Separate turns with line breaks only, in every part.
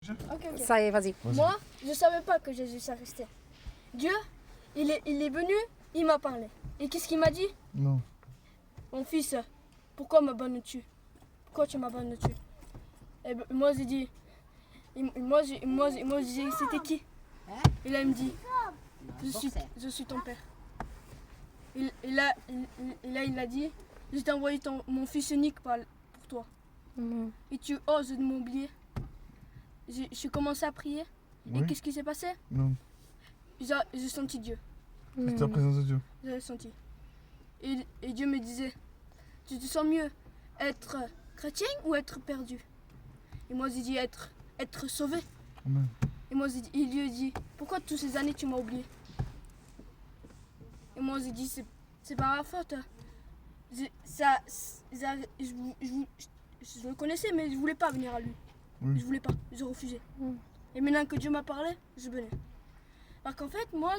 Ok.
Ça y est, vas-y.
Moi, je savais pas que Jésus s'arrêtait. Dieu, il est venu, il m'a parlé. Et qu'est-ce qu'il m'a dit?
Non.
Mon fils, pourquoi m'abandonnes-tu? Pourquoi tu m'abandonnes-tu? Et ben, moi, j'ai dit, moi, j'ai dit, c'était qui? Et là, il me dit, je suis ton père. Et là, il a dit, je t'ai envoyé mon fils unique pour toi. Et tu oses de m'oublier. J'ai commencé à prier.
Oui.
Et qu'est-ce qui s'est passé?
Non.
J'ai senti Dieu.
C'était la présence de Dieu.
J'avais senti. Et Dieu me disait, tu te sens mieux être chrétien ou être perdu? Et moi j'ai dit être sauvé.
Amen.
Et moi il lui a dit, pourquoi toutes ces années tu m'as oublié? Et moi j'ai dit, c'est pas ma faute. Je le connaissais mais je voulais pas venir à lui.
Oui.
Je voulais pas, je refusais. Et maintenant que Dieu m'a parlé, je venais. Parce qu'en fait, moi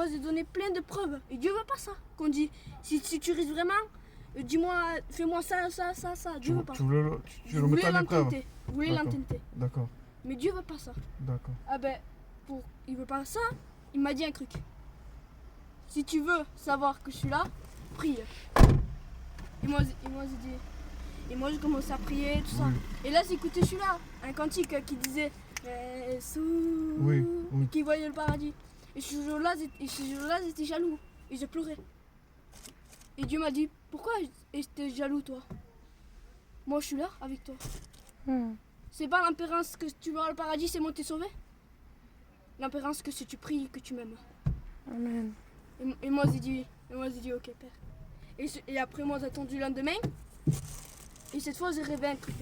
j'ai donné plein de preuves. Et Dieu veut pas ça. Qu'on dit, si tu risques vraiment, dis-moi, fais-moi ça. Dieu veut pas.
Tu voulais
Je
le mettre à l'épreuve.
l'intenter. Je voulais
D'accord.
l'intenter.
D'accord.
Mais Dieu veut pas ça.
D'accord.
Ah ben, il veut pas ça, il m'a dit un truc. Si tu veux savoir que je suis là, prie. Et moi j'ai dit. Et moi j'ai commencé à prier, tout ça.
Oui.
Et là j'écoutais celui-là, un cantique qui disait Jésus,
Oui.
qui voyait le paradis. Et ce jour-là j'étais jaloux. Et je pleurais. Et Dieu m'a dit, pourquoi j'étais jaloux toi? Moi je suis là avec toi. C'est pas l'empérance que tu vas au paradis, c'est moi qui t'ai sauvé. L'empérance que si tu pries, que tu m'aimes.
Amen.
Et moi j'ai dit, ok père. Et après moi j'ai attendu le lendemain. Et cette fois j'ai rêvé un truc.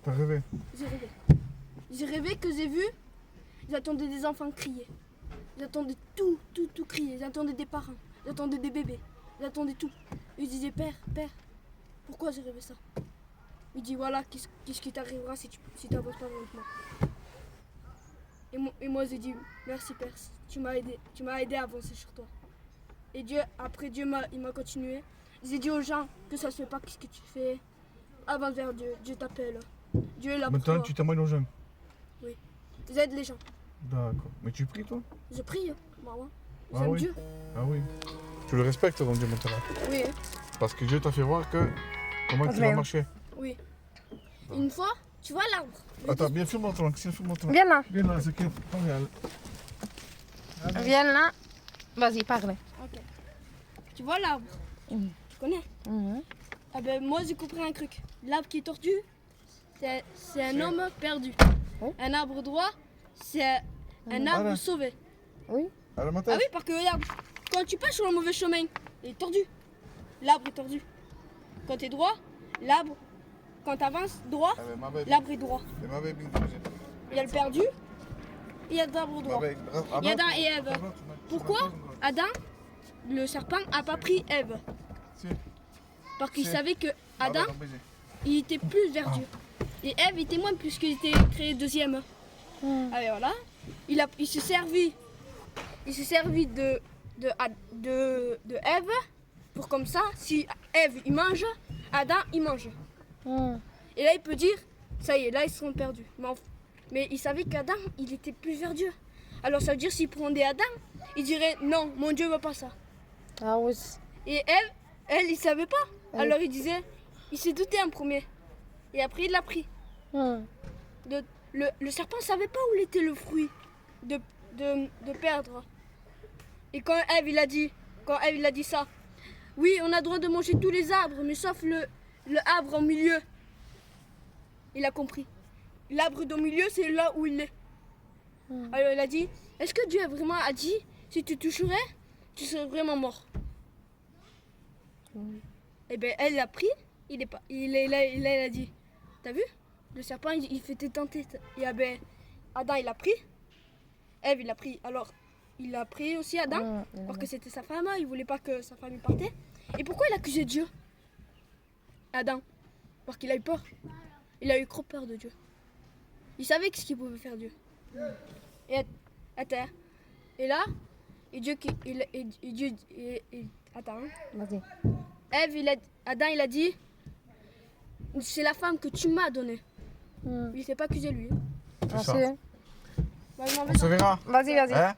T'as rêvé?
J'ai rêvé que j'ai vu, j'attendais des enfants crier. J'attendais tout crier. J'attendais des parents, j'attendais des bébés, j'attendais tout. Et je disais, père, pourquoi j'ai rêvé ça? Il dit, voilà, qu'est-ce qui t'arrivera si tu n'avances pas avec moi. Et moi j'ai dit, merci père, tu m'as aidé à avancer sur toi. Et après Dieu il m'a continué. J'ai dit aux gens que ça se fait pas, qu'est-ce que tu fais? Avance vers Dieu, Dieu t'appelle. Dieu est là pour
Maintenant,
toi.
tu témoignes aux jeunes.
J'aide les gens.
D'accord. Mais tu pries, toi?
Je prie, maman.
Ah
J'aime
oui.
Dieu.
Ah oui. Tu le respectes, ton Dieu, maintenant.
Oui,
Parce que Dieu t'a fait voir comment tu vas marcher.
oui. Une fois, tu vois l'arbre.
Attends, bien, filme-moi ton langue. Filme-moi.
Viens là.
Viens là, c'est qui? Regarde.
Viens là. Vas-y, parle.
Ok. Tu vois l'arbre? Tu connais? Ah ben moi j'ai compris un truc. L'arbre qui est tordu, c'est un homme perdu.
Oui.
Un arbre droit, c'est un arbre
Voilà.
sauvé.
Oui.
À la main
Ah oui, parce que regarde, quand tu passes sur le mauvais chemin, il est tordu. L'arbre est tordu. Quand tu es droit, l'arbre, quand tu avances droit, l'arbre est droit. Il y a le perdu, il y a l'arbre droit. Il y a Adam et Ève. Pourquoi Adam, le serpent, n'a pas pris Ève? Parce qu'il savait que Adam, il était plus vers Dieu. Et Ève était moins puisqu'il était créé deuxième. Ah et voilà. Il s'est servi de Ève pour comme ça, si Ève il mange, Adam il mange. Et là il peut dire, ça y est, là ils seront perdus. Mais il savait qu'Adam il était plus vers Dieu. Alors ça veut dire s'il prendait Adam, il dirait non, mon Dieu veut pas ça.
Ah oui.
Et elle il savait pas. Alors il disait, il s'est douté en premier. Et après il l'a pris. Le serpent savait pas où était le fruit de perdre. Et quand Ève il a dit ça, oui on a le droit de manger tous les arbres, mais sauf le arbre au milieu. Il a compris. L'arbre au milieu c'est là où il est. Alors il a dit, est-ce que Dieu vraiment a dit, si tu toucherais, tu serais vraiment mort? Et bien elle l'a pris, il a dit, t'as vu? Le serpent il fait tenter. Et ben, Adam il a pris, Ève il a pris. Alors il a pris aussi Adam, parce que c'était sa femme, il voulait pas que sa femme y partait. Et pourquoi il accusait Dieu? Adam, parce qu'il a eu peur. Il a eu trop peur de Dieu. Il savait ce qu'il pouvait faire Dieu. Et à terre. Et là, attends.
Vas-y.
Adam il a dit, c'est la femme que tu m'as donnée. Il s'est pas accusé lui.
Ah,
ça.
c'est
Ouais, m'en
On se verra.
Vas-y, vas-y.
Hein?